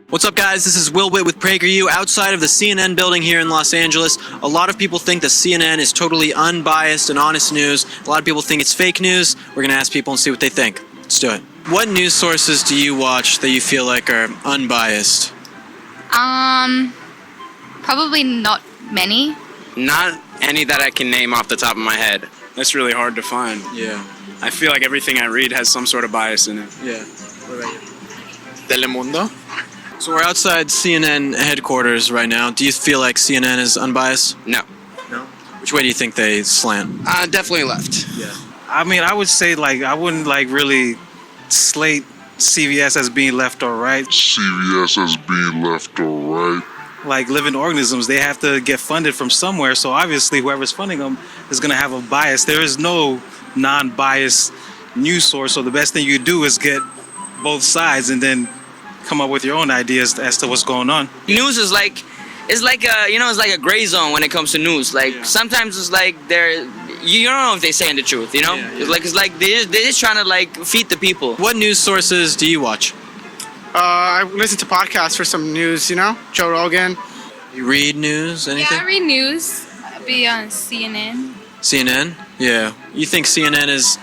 What's up, guys? This is Will Witt with PragerU outside of the CNN building here in Los Angeles. A lot of people think that CNN is totally unbiased and honest news. A lot of people think it's fake news. We're going to ask people and see what they think. Let's do it. What news sources do you watch that you feel like are unbiased? Probably not many. Not any that I can name off the top of my head. That's really hard to find. Yeah. I feel like everything I read has some sort of bias in it. Yeah. What about you? Telemundo? So we're outside CNN headquarters right now. Do you feel like CNN is unbiased? No. No. Which way do you think they slant? Definitely left. Yeah. I mean, I would say, I wouldn't, really slate CVS as being left or right. CVS as being left or right. Like living organisms, they have to get funded from somewhere. So obviously, whoever's funding them is going to have a bias. There is no non-biased news source. So the best thing you do is get both sides and then come up with your own ideas as to what's going on. News is like a gray zone when it comes to news. Sometimes it's like you don't know if they're saying the truth. You know, it's like they're just trying to feed the people. What news sources do you watch? I listen to podcasts for some news. Joe Rogan. You read news? Anything? Yeah, I read news. I'll be on CNN. CNN? Yeah. You think CNN is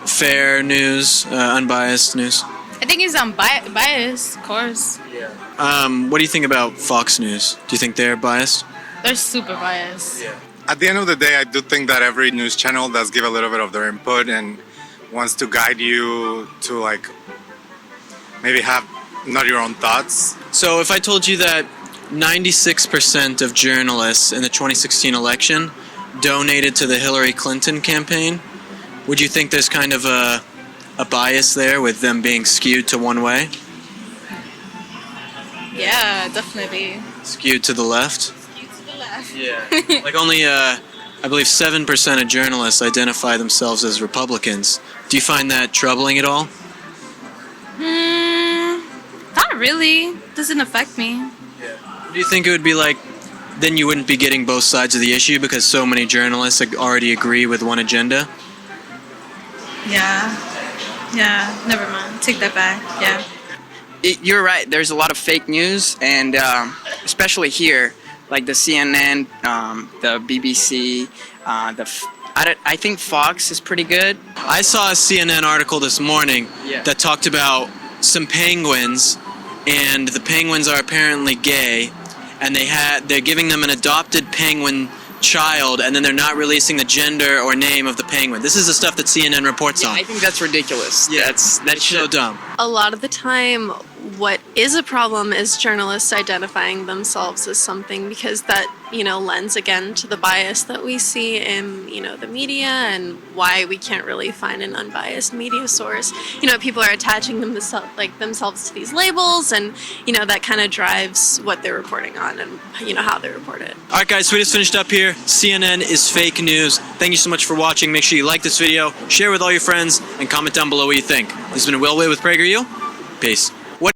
fair news, unbiased news? I think it's biased, of course. What do you think about Fox News? Do you think they're biased? They're super biased. Yeah. At the end of the day, I do think that every news channel does give a little bit of their input and wants to guide you to maybe have not your own thoughts. So if I told you that 96% of journalists in the 2016 election donated to the Hillary Clinton campaign, would you think there's kind of a bias there with them being skewed to one way? Yeah, definitely. Skewed to the left? Skewed to the left. Yeah. Only, I believe 7% of journalists identify themselves as Republicans. Do you find that troubling at all? Not really. Doesn't affect me. Do you think it would be then you wouldn't be getting both sides of the issue because so many journalists already agree with one agenda? Yeah, never mind. Take that back. Yeah. You're right. There's a lot of fake news, and especially here, like the CNN, the BBC, I think Fox is pretty good. I saw a CNN article this morning Yeah. that talked about some penguins, and the penguins are apparently gay, and they're giving them an adopted penguin child, and then they're not releasing the gender or name of the penguin. This is the stuff that CNN reports on. I think that's ridiculous. Yeah, That's so dumb. A lot of the time, what is a problem is journalists identifying themselves as something, because that, lends again to the bias that we see in, the media, and why we can't really find an unbiased media source. People are attaching themselves to these labels, and, that kind of drives what they're reporting on and, how they report it. All right, guys, so we just finished up here. CNN is fake news. Thank you so much for watching. Make sure you like this video, share with all your friends, and comment down below what you think. This has been Will Witt with PragerU. Peace.